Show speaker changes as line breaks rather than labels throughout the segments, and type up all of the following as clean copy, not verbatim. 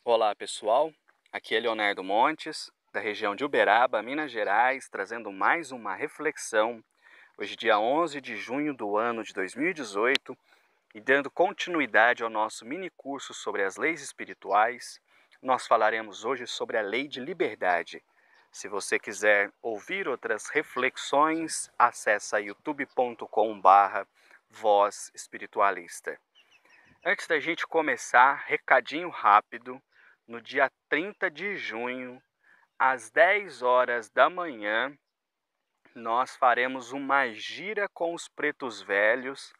Olá pessoal, aqui é Leonardo Montes, da região de Uberaba, Minas Gerais, trazendo mais uma reflexão, hoje dia 11 de junho do ano de 2018, e dando continuidade ao nosso mini curso sobre as leis espirituais. Nós falaremos hoje sobre a lei de liberdade. Se você quiser ouvir outras reflexões, acessa youtube.com/voz espiritualista. Antes da gente começar, recadinho rápido. No dia 30 de junho, às 10 horas da manhã, nós faremos uma gira com os Pretos Velhos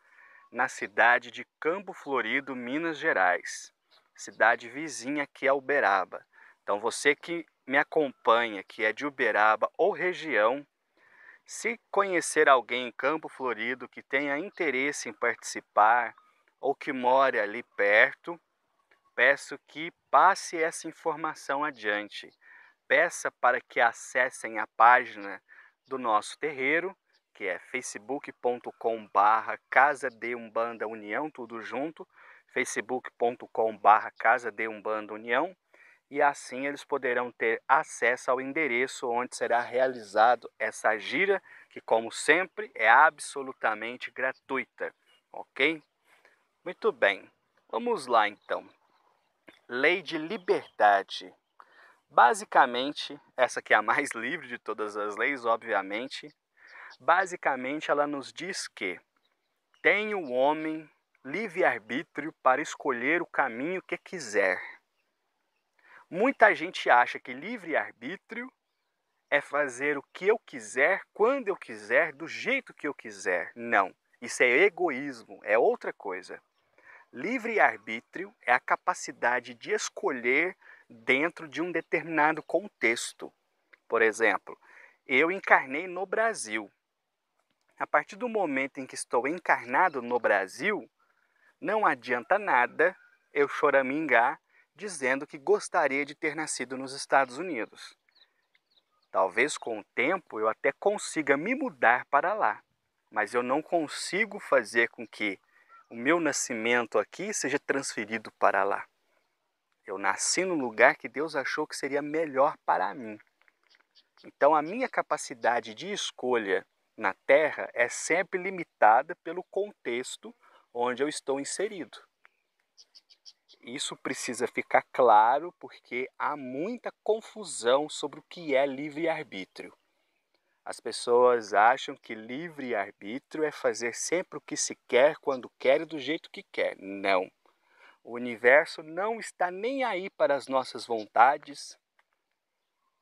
na cidade de Campo Florido, Minas Gerais, cidade vizinha aqui a Uberaba. Então você que me acompanha, que é de Uberaba ou região, se conhecer alguém em Campo Florido que tenha interesse em participar ou que more ali perto, peço que passe essa informação adiante. Peça para que acessem a página do nosso terreiro, que é facebook.com/Casa de Umbanda União, tudo junto, facebook.com/Casa de Umbanda União, e assim eles poderão ter acesso ao endereço onde será realizado essa gira, que como sempre é absolutamente gratuita, ok? Muito bem, vamos lá então. Lei de liberdade. Basicamente, essa aqui é a mais livre de todas as leis, obviamente. Basicamente, ela nos diz que tem o homem livre-arbítrio para escolher o caminho que quiser. Muita gente acha que livre-arbítrio é fazer o que eu quiser, quando eu quiser, do jeito que eu quiser. Não, isso é egoísmo, é outra coisa. Livre-arbítrio é a capacidade de escolher dentro de um determinado contexto. Por exemplo, eu encarnei no Brasil. A partir do momento em que estou encarnado no Brasil, não adianta nada eu choramingar dizendo que gostaria de ter nascido nos Estados Unidos. Talvez com o tempo eu até consiga me mudar para lá, mas eu não consigo fazer com que o meu nascimento aqui seja transferido para lá. Eu nasci no lugar que Deus achou que seria melhor para mim. Então a minha capacidade de escolha na Terra é sempre limitada pelo contexto onde eu estou inserido. Isso precisa ficar claro porque há muita confusão sobre o que é livre-arbítrio. As pessoas acham que livre-arbítrio é fazer sempre o que se quer, quando quer e do jeito que quer. Não. O universo não está nem aí para as nossas vontades,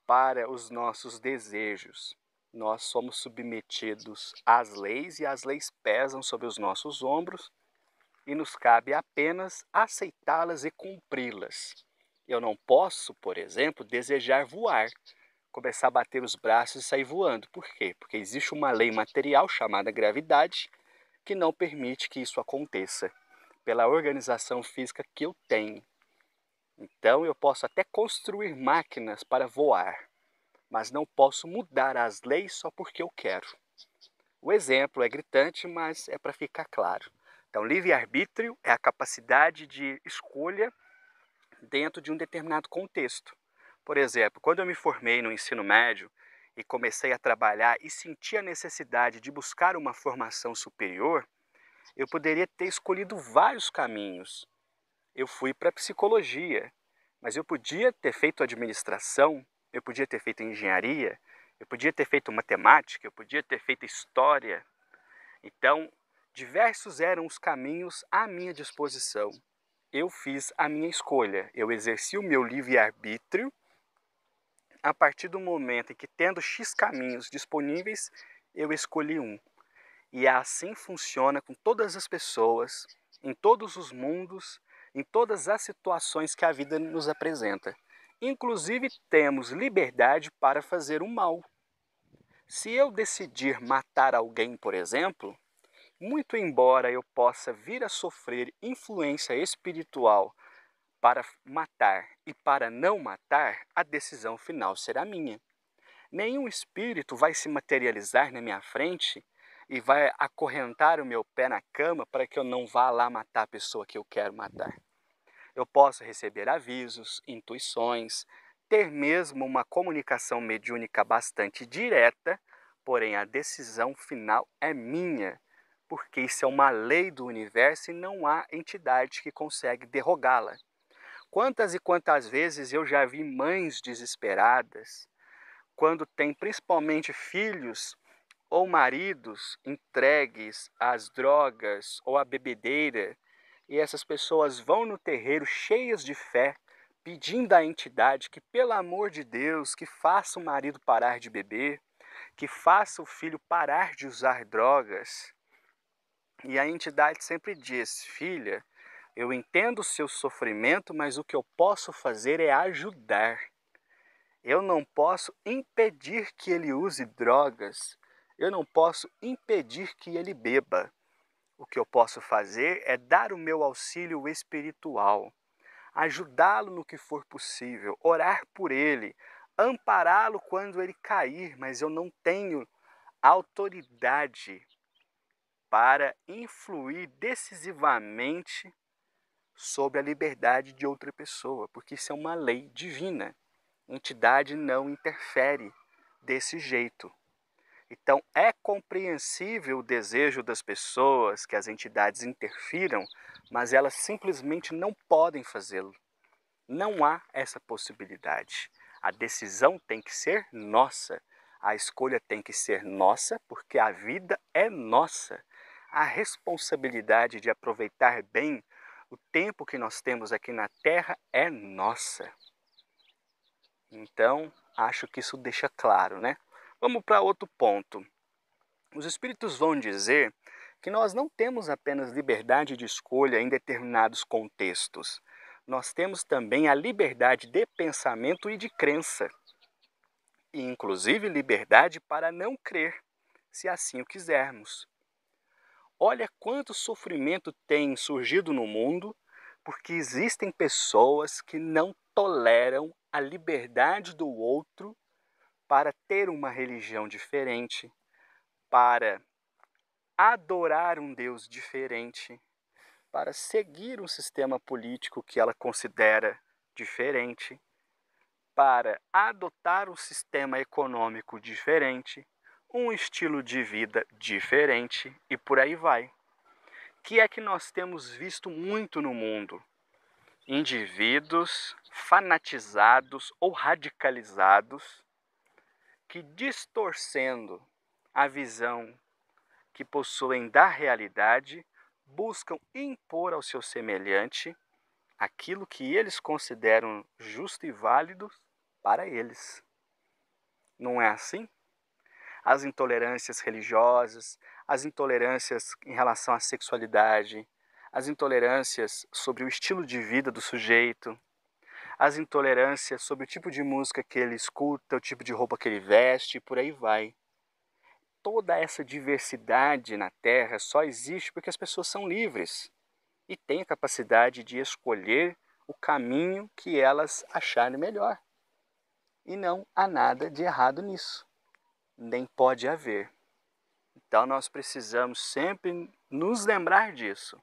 para os nossos desejos. Nós somos submetidos às leis e as leis pesam sobre os nossos ombros e nos cabe apenas aceitá-las e cumpri-las. Eu não posso, por exemplo, desejar voar, começar a bater os braços e sair voando. Por quê? Porque existe uma lei material chamada gravidade que não permite que isso aconteça, pela organização física que eu tenho. Então eu posso até construir máquinas para voar, mas não posso mudar as leis só porque eu quero. O exemplo é gritante, mas é para ficar claro. Então, livre-arbítrio é a capacidade de escolha dentro de um determinado contexto. Por exemplo, quando eu me formei no ensino médio e comecei a trabalhar e senti a necessidade de buscar uma formação superior, eu poderia ter escolhido vários caminhos. Eu fui para psicologia, mas eu podia ter feito administração, eu podia ter feito engenharia, eu podia ter feito matemática, eu podia ter feito história. Então, diversos eram os caminhos à minha disposição. Eu fiz a minha escolha, eu exerci o meu livre-arbítrio a partir do momento em que, tendo X caminhos disponíveis, eu escolhi um. E assim funciona com todas as pessoas, em todos os mundos, em todas as situações que a vida nos apresenta. Inclusive, temos liberdade para fazer o mal. Se eu decidir matar alguém, por exemplo, muito embora eu possa vir a sofrer influência espiritual para matar e para não matar, a decisão final será minha. Nenhum espírito vai se materializar na minha frente e vai acorrentar o meu pé na cama para que eu não vá lá matar a pessoa que eu quero matar. Eu posso receber avisos, intuições, ter mesmo uma comunicação mediúnica bastante direta, porém a decisão final é minha, porque isso é uma lei do universo e não há entidade que consegue derrogá-la. Quantas e quantas vezes eu já vi mães desesperadas, quando têm principalmente filhos ou maridos entregues às drogas ou à bebedeira, e essas pessoas vão no terreiro cheias de fé, pedindo à entidade que, pelo amor de Deus, que faça o marido parar de beber, que faça o filho parar de usar drogas. E a entidade sempre diz: filha, eu entendo o seu sofrimento, mas o que eu posso fazer é ajudar. Eu não posso impedir que ele use drogas. Eu não posso impedir que ele beba. O que eu posso fazer é dar o meu auxílio espiritual, ajudá-lo no que for possível, orar por ele, ampará-lo quando ele cair, mas eu não tenho autoridade para influir decisivamente sobre a liberdade de outra pessoa, porque isso é uma lei divina. A entidade não interfere desse jeito. Então, é compreensível o desejo das pessoas que as entidades interfiram, mas elas simplesmente não podem fazê-lo. Não há essa possibilidade. A decisão tem que ser nossa. A escolha tem que ser nossa, porque a vida é nossa. A responsabilidade de aproveitar bem o tempo que nós temos aqui na Terra é nossa. Então, acho que isso deixa claro, né? Vamos para outro ponto. Os espíritos vão dizer que nós não temos apenas liberdade de escolha em determinados contextos. Nós temos também a liberdade de pensamento e de crença, e inclusive liberdade para não crer, se assim o quisermos. Olha quanto sofrimento tem surgido no mundo porque existem pessoas que não toleram a liberdade do outro para ter uma religião diferente, para adorar um Deus diferente, para seguir um sistema político que ela considera diferente, para adotar um sistema econômico diferente, um estilo de vida diferente e por aí vai. Que é que nós temos visto muito no mundo? Indivíduos fanatizados ou radicalizados que, distorcendo a visão que possuem da realidade, buscam impor ao seu semelhante aquilo que eles consideram justo e válido para eles. Não é assim? As intolerâncias religiosas, as intolerâncias em relação à sexualidade, as intolerâncias sobre o estilo de vida do sujeito, as intolerâncias sobre o tipo de música que ele escuta, o tipo de roupa que ele veste, e por aí vai. Toda essa diversidade na Terra só existe porque as pessoas são livres e têm a capacidade de escolher o caminho que elas acharem melhor. E não há nada de errado nisso, nem pode haver. Então nós precisamos sempre nos lembrar disso.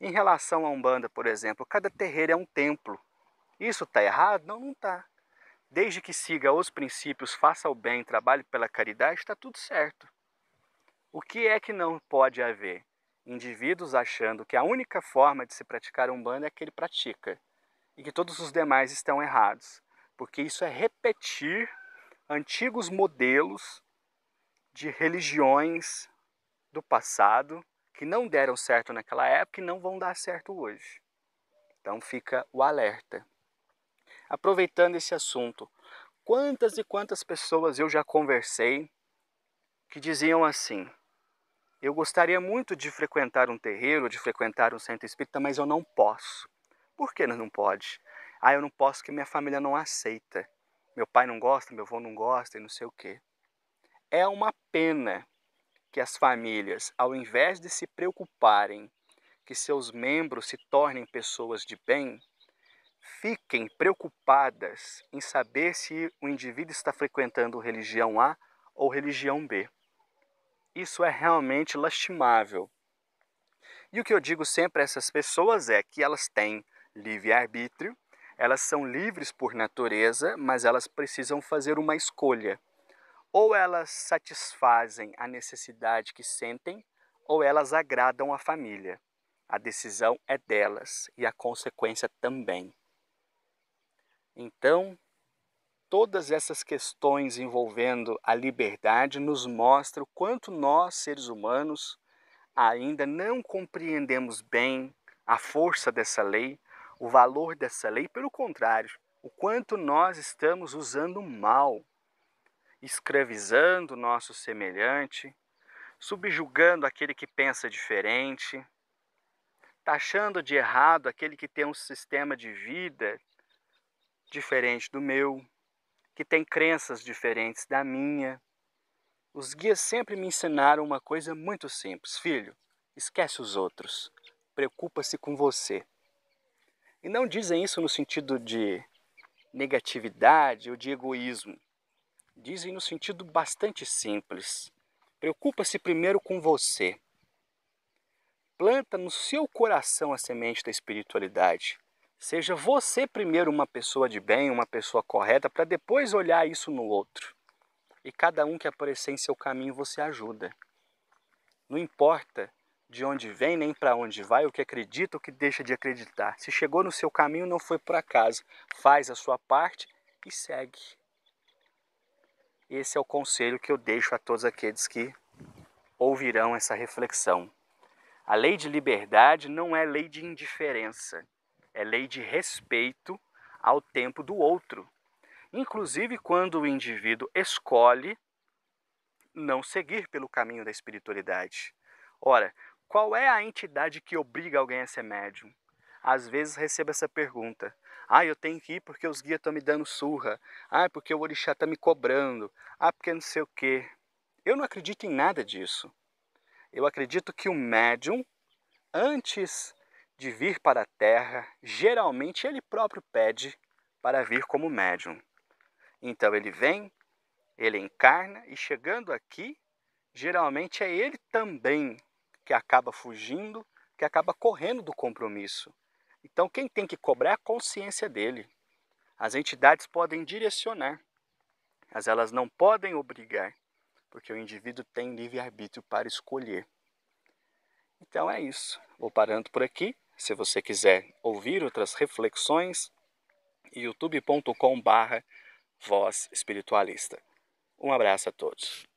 Em relação à Umbanda, por exemplo, cada terreiro é um templo. Isso está errado? Não, não está. Desde que siga os princípios, faça o bem, trabalhe pela caridade, está tudo certo. O que é que não pode haver? Indivíduos achando que a única forma de se praticar Umbanda é que ele pratica e que todos os demais estão errados, porque isso é repetir antigos modelos de religiões do passado que não deram certo naquela época e não vão dar certo hoje. Então fica o alerta. Aproveitando esse assunto, quantas e quantas pessoas eu já conversei que diziam assim: eu gostaria muito de frequentar um terreiro, de frequentar um centro espírita, mas eu não posso. Por que não pode? Ah, eu não posso porque minha família não aceita. Meu pai não gosta, meu avô não gosta e não sei o quê. É uma pena que as famílias, ao invés de se preocuparem que seus membros se tornem pessoas de bem, fiquem preocupadas em saber se o indivíduo está frequentando religião A ou religião B. Isso é realmente lastimável. E o que eu digo sempre a essas pessoas é que elas têm livre-arbítrio, elas são livres por natureza, mas elas precisam fazer uma escolha. Ou elas satisfazem a necessidade que sentem, ou elas agradam a família. A decisão é delas e a consequência também. Então, todas essas questões envolvendo a liberdade nos mostram o quanto nós, seres humanos, ainda não compreendemos bem a força dessa lei, o valor dessa lei, pelo contrário, o quanto nós estamos usando mal, escravizando o nosso semelhante, subjugando aquele que pensa diferente, taxando de errado aquele que tem um sistema de vida diferente do meu, que tem crenças diferentes da minha. Os guias sempre me ensinaram uma coisa muito simples: filho, esquece os outros, preocupa-se com você. E não dizem isso no sentido de negatividade ou de egoísmo. Dizem no sentido bastante simples: preocupa-se primeiro com você. Planta no seu coração a semente da espiritualidade. Seja você primeiro uma pessoa de bem, uma pessoa correta, para depois olhar isso no outro. E cada um que aparecer em seu caminho você ajuda. Não importa de onde vem, nem para onde vai, o que acredita, o que deixa de acreditar. Se chegou no seu caminho, não foi por acaso. Faz a sua parte e segue. Esse é o conselho que eu deixo a todos aqueles que ouvirão essa reflexão. A lei de liberdade não é lei de indiferença, é lei de respeito ao tempo do outro. Inclusive quando o indivíduo escolhe não seguir pelo caminho da espiritualidade. Ora, qual é a entidade que obriga alguém a ser médium? Às vezes recebo essa pergunta: eu tenho que ir porque os guias estão me dando surra. Porque o orixá está me cobrando. Porque não sei o quê. Eu não acredito em nada disso. Eu acredito que o médium, antes de vir para a Terra, geralmente ele próprio pede para vir como médium. Então ele vem, ele encarna e chegando aqui, geralmente é ele também que acaba fugindo, que acaba correndo do compromisso. Então quem tem que cobrar é a consciência dele. As entidades podem direcionar, mas elas não podem obrigar, porque o indivíduo tem livre-arbítrio para escolher. Então é isso. Vou parando por aqui. Se você quiser ouvir outras reflexões, youtube.com/Voz Espiritualista. Um abraço a todos.